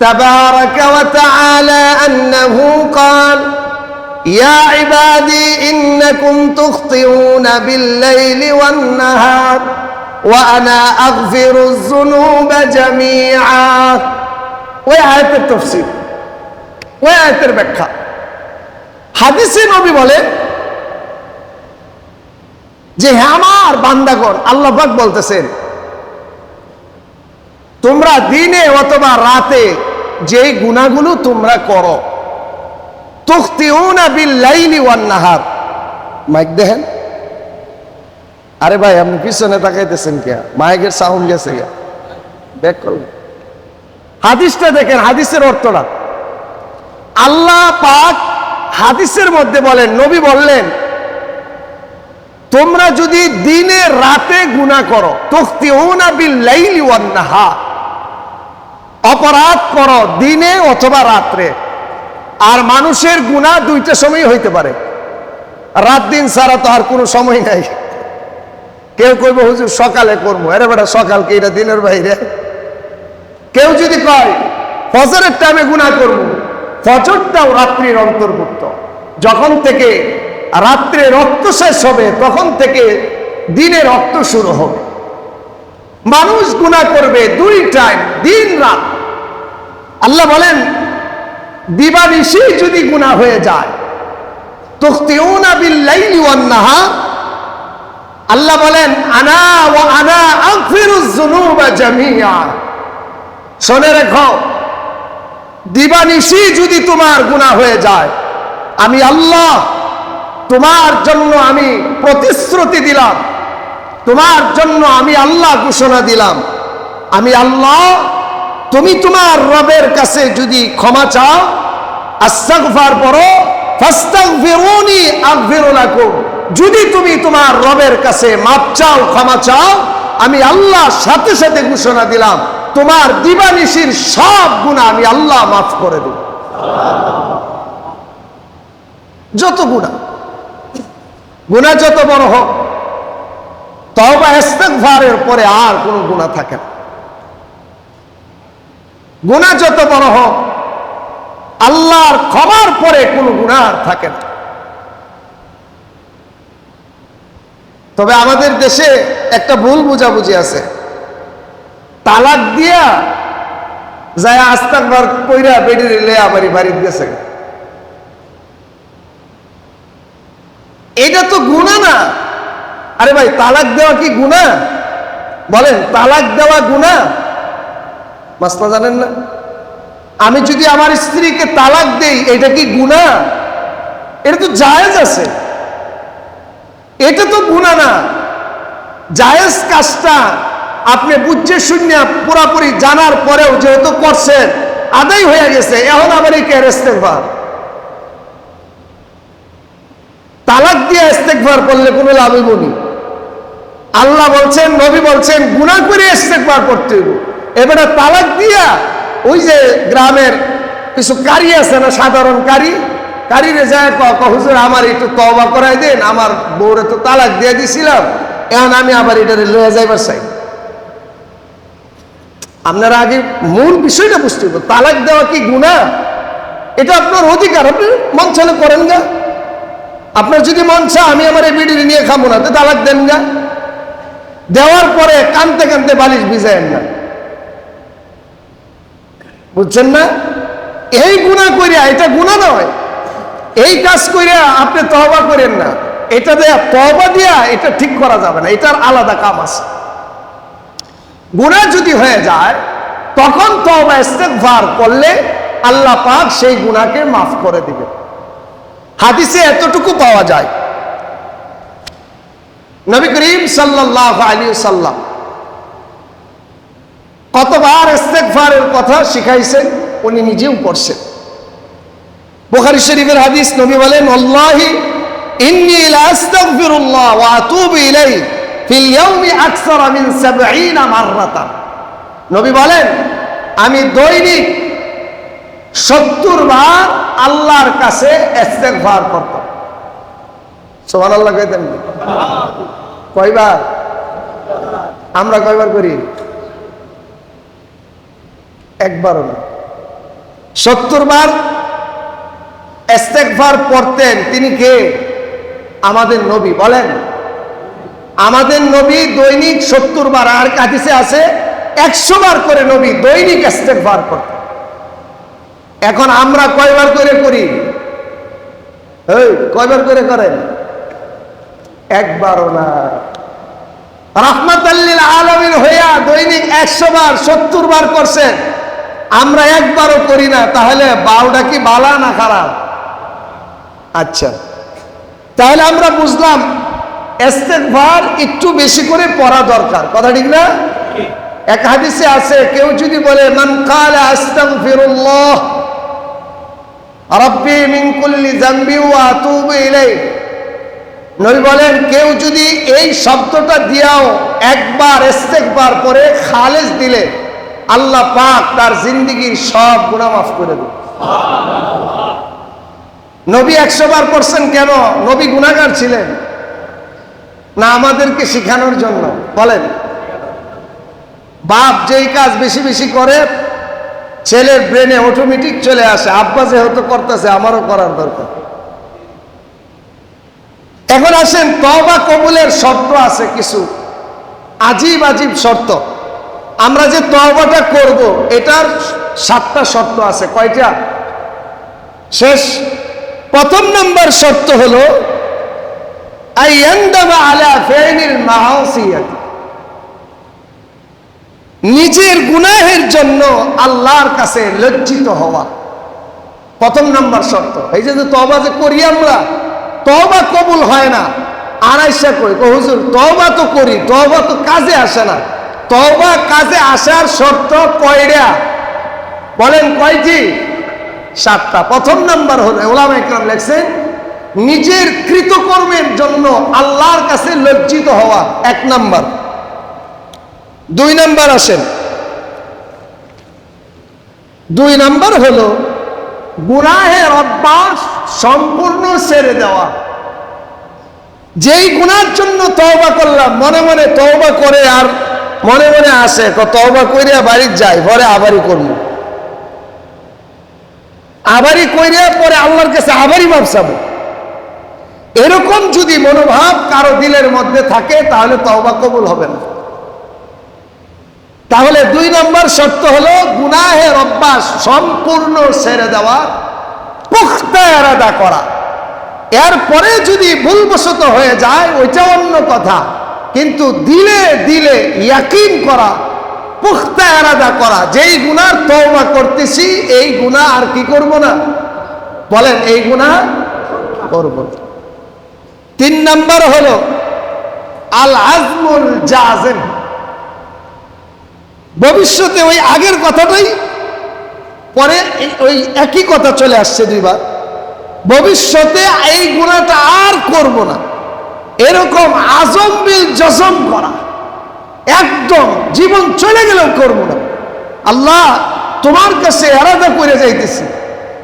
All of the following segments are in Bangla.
تبارك وتعالى أنه قال يا عبادي إنكم تخطئون بالليل والنهار وأنا أغفر الذنوب جميعا। ওই আয়াতের তাফসীর, ওই আয়াতের ব্যাখ্যা। হাদিসে নবী বলেন যে হে আমার বান্দাগণ, আল্লাহ পাক বলতেছেন তোমরা দিনে অথবা রাতে যেই গুনাহগুলো তোমরা করো, তুখতিউনা বিল-লাইলি ওয়ান-নাহার। মাইক দেখেন, আরে ভাই আপনি পিছনে তাকাইতেছেন কে? মাইকের সাউন্ড গেছে গা, ব্যাক করুন। হাদিসটা দেখেন, হাদিসের অর্থটা আল্লাহ পাক হাদিসের মধ্যে বলেন, নবী বললেন তোমরা যদি দিনে রাতে গুনাহ করো, তুখতিউনা বিল-লাইলি ওয়ান-নাহার, অপরাধ করো দিনে অথবা রাত্রে। আর মানুষের গুনাহ দুইটা সময় হইতে পারে, রাত দিন ছাড়া তো আর কোনো সময় নাই। কেউ কইব হুজুর সকালে করবো, আরে বেটা সকাল কি এটা দিনের বাইরে? কেউ যদি কয় ফজরের টাইমে গুনাহ করবো, ফজরটাও রাত্রির অন্তর্ভুক্ত। যখন থেকে রাত্রে রক্ত শেষ হবে তখন থেকে দিনে রক্ত শুরু হবে। মানুষ গুনাহ করবে দুই টাইম, দিন রাত। আল্লাহ বলেন দিবানিশি যদি গুনাহ হয়ে যায়, তুখতিউনা বিল-লাইলি ওয়ান-নাহার, আল্লাহ বলেন আনা ওয়া আনা আগফিরুয যুনুবা জামিআ। শুনে রেখো, দিবানিশি যদি তোমার গুনাহ হয়ে যায়, আমি আল্লাহ তোমার জন্য আমি প্রতিশ্রুতি দিলাম, তোমার জন্য আমি আল্লাহ ঘোষণা দিলাম, আমি আল্লাহ তুমি তোমার রবের কাছে যদি ক্ষমা চাও, আস্তাগফার পড়ো, ফাস্তাগফিরুনি আগফির লাকুম, যদি তুমি তোমার রবের কাছে মাপ চাও, ক্ষমা চাও, আমি আল্লাহ সাথে সাথে ঘোষণা দিলাম তোমার দিবানিশির সব গুনাহ আমি আল্লাহ মাফ করে দেব। যত গুনাহ যত বড় হোক, তওবা ইস্তিগফারের পরে আর কোনো গুনাহ থাকে না। গুনাহ যত বড় হোক, আল্লাহর ক্ষমার পরে কোনো গুনাহ আর থাকে না। তবে আমাদের দেশে একটা ভুল বুঝাবুঝি আছে, তালাক দিয়া যায় আস্তাগফার কইরা বেডি লে আমারই বাড়িতে গেছে। এটা তো গুনাহ না। আরে ভাই তালাক দেওয়া কি গুনাহ? বলেন তালাক দেওয়া গুনাহ? মাসলা জানেন না? আমি যদি আমার স্ত্রীকে তালাক দেই, এটা কি গুনাহ? এটা তো জায়েজ আছে, এটা তো গুনাহ না। জায়েজ কাজটা আপনি বুঝে শুনে পুরাপুরি জানার পরেও যেহেতু করছেন, আদায় হয়ে গেছে, এখন আবার এই কে ইস্তেগফার? তালাক দিয়ে ইস্তেগফার করলে কোনো লাভ হইব না। আল্লাহ বলছেন, নবী বলছেন গুনাহ করে ইস্তেগফার করতে হইব। এবারে তালাক দিয়া ওই যে গ্রামের কিছু কারি আছে না, সাধারণ কারিরে যায় হুজুর আমার একটু তওবা করাই দেন, আমার বউরে তো তালাক দিয়ে দিছিলাম, এখন আমি আবার এটারে লয়ে যাইবার চাই। আপনারা আগে মূল বিষয়টা বুঝতে হবে, তালাক দেওয়া কি গুনাহ? এটা আপনার অধিকার, আপনি মন চাইলে করেন না। আপনার যদি মন চায় আমি আমার এই বিড়ি নিয়ে খাবো না, তো তালাক দেন না। দেওয়ার পরে কানতে কানতে বালিশ ভিজায়েন না, বুঝছেন না? এই গুনাহ কইরা, এটা গুনাহ নয়। এই কাজ কইরা আপনি তওবা করেন না, এটা দেয়া তওবা দিয়া এটা ঠিক করা যাবে না, এটার আলাদা কাম আছে। গুনাহ যদি হয়ে যায় তখন তওবা ইস্তেগফার করলে আল্লাহ পাক সেই গুনাহকে মাফ করে দিবেন। হাদিসে এতটুকু পাওয়া যায়, নবী করিম সাল্লাল্লাহু আলাইহি ওয়াসাল্লাম কতবার ইস্তেগফারের কথা শিখাইছেন, উনি নিজেও করছেন। বুখারী শরীফের হাদিস, নবী বলেন আল্লাহি ইন্নী লা আস্তাগফিরুল্লাহ ওয়া আতুবু ইলাইহি ফিল ইয়াউমি আকসারা মিন 70 মাররাতান। নবী বলেন আমি দৈনিক 70 বার আল্লাহর কাছে ইস্তেগফার করতাম। সুবহানাল্লাহ কইতেন? কয়বার? আমরা কয়বার করি? একবারও না। 70 বার ইস্তেগফার পড়তেন। তিনি কে? আমাদের নবী। বলেন, আমাদের নবী দৈনিক 70 বার, আর হাদিসে আছে 100 বার করে নবী দৈনিক ইস্তেগফার করতেন। এখন আমরা কয়বার করে করি? এই কয়বার করে করেন? একবারও না। রাহমাতাল লিল আলামিন হইয়া দৈনিক 100 বার 70 বার করছেন, আমরা একবারও করি না। তাহলে বাউটা কি বালা না খারাপ? আচ্ছা, তাহলে আমরা বুঝলাম ইস্তেগফার একটু বেশি করে পড়া দরকার। কথা ঠিক না? এক হাদিসে আছে, কেউ যদি বলে মান ক্বালা আস্তাগফিরুল্লাহ রাব্বি মিন কুল্লি যামবি ওয়া আতুবু ইলাইহি, নবী বলেন কেউ যদি এই শব্দটা দিয়াও একবার ইস্তেগফার করে খালেস দিলে আল্লাহ পাক তার জিন্দেগীর সব গুনাহ মাফ করে দেন। নবী 100 বার করছেন কেন? নবী গুনাহগার ছিলেন না আমাদেরকে শেখানোর জন্য? বলেন। বাপ যেই কাজ বেশি বেশি করে ছেলের ব্রেনে অটোমেটিক চলে আসে, আব্বা যেহেতু করতেছে আমারও করার দরকার। এখন আসেন, তওবা কবুলের শর্ত আছে কিছু আজীব আজীব শর্ত। আমরা যে তওবাটা করব এটার 7টা শর্ত আছে। কয়টা? শেষ। প্রথম নাম্বার শর্ত হলো আইয়ান্দামা আলা ফাইলিল মাআসিয়াত, নিজের গুনাহের জন্য আল্লাহর কাছে লজ্জিত হওয়া। প্রথম নাম্বার শর্ত। এই যে তওবা যে করি আমরা, তওবা কবুল হয় না। আড়াইশা কই হুজুর তওবা তো করি, তওবা তো কাজে আসে না। তওবা কাজে আসার শর্ত কয়টা? বলেন কয়টি? 7টা। প্রথম নাম্বার হলো, উলামা ইকরাম লেখছেন, নিজের কৃতকর্মের জন্য আল্লাহর কাছে লজ্জিত হওয়া, 1 নাম্বার। 2 নাম্বার আসেন, 2 নাম্বার হলো গুনাহের অভ্যাস সম্পূর্ণ ছেড়ে দেওয়া। যেই গুনার জন্য তওবা করলাম, মনে মনে তওবা করে আর মনে মনে আসে তওবা কইরা বাড়ি যাই, পরে আবারই করব, আবারই কইরা পরে আল্লাহর কাছে আবারই মাফ চাবো, এরকম যদি মনোভাব কারো দিলের মধ্যে থাকে তাহলে তওবা কবুল হবে না। তাহলে 2 নম্বর শর্ত হলো গুনাহের অভ্যাস সম্পূর্ণ ছেড়ে দেওয়া, পুখতা ইরাদা করা। এরপরে যদি ভুলবশত হয়ে যায় ওইটা অন্য কথা, কিন্তু দিলে দিলে ইয়াকিন করা, পুখতা ইরাদা করা, যেই গুনার তওবা করতেছি এই গুনাহ আর কি করব না। বলেন, এই গুনাহ করব না। 3 নম্বর হলো আল আজমুল জাযিম, ভবিষ্যতে ওই আগের কথাটাই পরে ওই একই কথা চলে আসছে 2 বার, ভবিষ্যতে এই গুনাহটা আর করব না, এরকম আজম বিল জজম করা, একদম জীবন চলে গেলেও করব না। আল্লাহ তোমার কাছে ইরাদা করে যাইতেছি,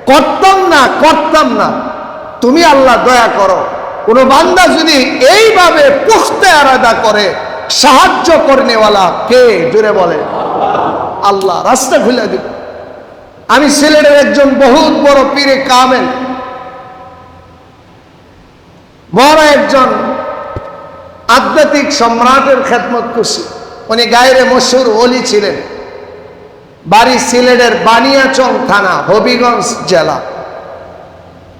করতাম না, তুমি আল্লাহ দয়া করো। কোন বান্দা যদি এইভাবে পুখতা ইরাদা করে, সাহায্য করনেওয়ালা কে? জোরে বলে আল্লাহ। রাস্তা খুলে দিব। আমি সিলেটের একজন বহুত বড় পীরে কামেল, বড় একজন আধ্যাত্মিক সম্রাটের খেদমত করছি। উনি গায়রে মশহুর ওলি ছিলেন। বাড়ি সিলেটের বানিয়াচং থানা, হবিগঞ্জ জেলা।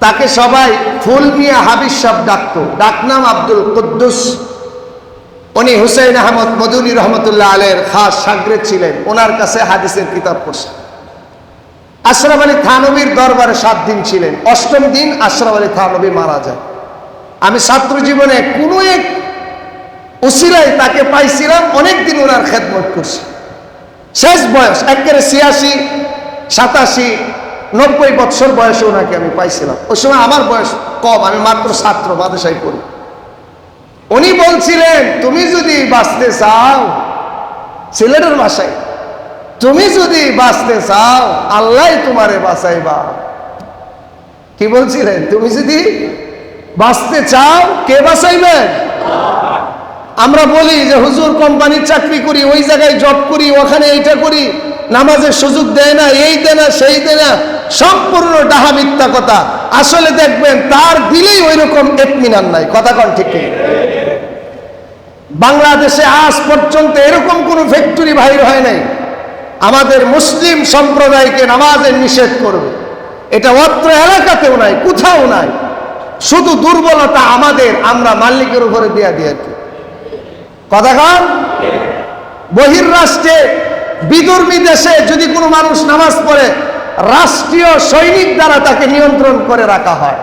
তাকে সবাই ফুল মিয়া হাবিব সাহেব ডাকতো, ডাকনাম আব্দুল কুদ্দুস। উনি হুসাইন আহমদ মদনী রহমতুল্লাহ আলাইহির খাস শাগরেদ ছিলেন। ওনার কাছে হাদিসের কিতাব পড়ছেন। আশরাফ আলী থানবীর দরবারে 7 দিন ছিলেন। 8ম দিন আশরাফ আলী থানবী মারা যায়। আমি ছাত্র জীবনে কোনো এক উসিলায় তাকে পাইছিলাম, অনেকদিন ওনার খেদমত করছি। শেষ বয়স একেবারে 86, 87, 90 বছর বয়সে ওনাকে আমি পাইছিলাম। ওই সময় আমার বয়স কম, আমি মাত্র ছাত্র, মাদ্রাসায় পড়ি। উনি বলছিলেন, তুমি যদি বাঁচতে চাও, সিলেটের ভাষায়, তুমি যদি বাঁচতে চাও আল্লাহ তোমারে বাঁচাইবা। কি বলছিলেন? তুমি যদি বাঁচতে চাও কে বাঁচাইবেন? আমরা বলি যে হুজুর কোম্পানির চাকরি করি, ওই জায়গায় জব করি, ওখানে এইটা করি, নামাজের সুযোগ দেয় না, এই দেয় না, সেই দেয় না, সম্পূর্ণ ডাহা মিথ্যা কথা। আসলে দেখবেন তার দিলেই ওই রকম ইতমিনান নাই। কথা কোন ঠিক কি? বাংলাদেশে আজ পর্যন্ত এরকম কোন ফ্যাক্টরি বাহির হয় নাই আমাদের মুসলিম সম্প্রদায়কে নামাজের নিষেধ করবে। এটা অত্র এলাকাতেও নাই, কোথাও নাই। শুধু দুর্বলতা আমাদের, আমরা মালিকের উপরে দিয়া দিয়েছি। কথা কন? বহির্রাষ্ট্রে বিধর্মী দেশে যদি কোনো মানুষ নামাজ পড়ে, রাষ্ট্রীয় সৈনিক দ্বারা তাকে নিয়ন্ত্রণ করে রাখা হয়।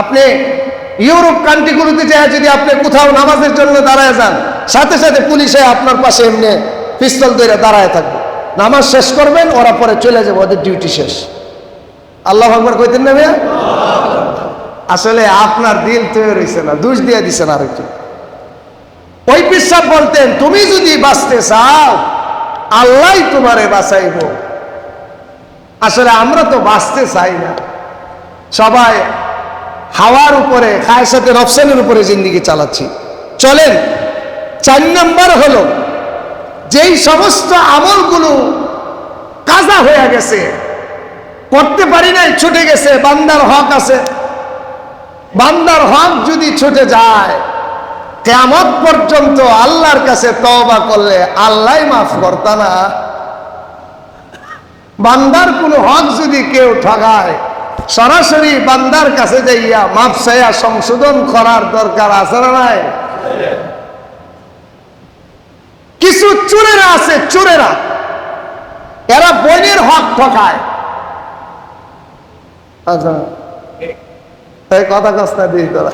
আপনি ইউরোপ কান্ট্রিগুলোতে যায় যদি আপনি কোথাও নামাজের জন্য দাঁড়ায় যান, সাথে সাথে পুলিশে আপনার পাশে এমনি পিস্তল ধরে দাঁড়ায় থাকবে। নামাজ শেষ করবেন, ওরা পরে চলে যাবে, ওদের ডিউটি শেষ। আল্লাহু আকবার কইতেন না ভাইয়া? আসলে আপনার দিল তৈরি হয়েছে না, দোষ দিয়ে দিচ্ছেন আরেকজন। ওই পিসাব বলতেন, তুমি যদি বাঁচতে চাও আল্লাহ তোমারে বাঁচাইব। আসলে আমরা তো বাঁচতে চাই না, সবাই হাওয়ার উপরে, খায়সাতে নফসানের উপরে জিন্দেগি চালাচ্ছি। চলেন 4 নম্বর হলো, যেই সমস্ত আমলগুলো কাজা হয়ে গেছে, করতে পারি নাই, ছুটে গেছে, বান্দার হক আছে। বান্দার হক যদি ছুটে যায়, কিয়ামত পর্যন্ত আল্লাহর কাছে তওবা করলে আল্লাহ মাফ করত না। বান্দার কোনো হক যদি কেউ ঠকায়, সরাসরি বান্দার কাছে যাইয়া মাফ চাইয়া সংশোধন করার দরকার আছে না নাই? কিছু চোরেরা আছে, চোরেরা, এরা বোনের হক ঠকায়। আচ্ছা, এই কথা কষ্ট দিয়ে তোরা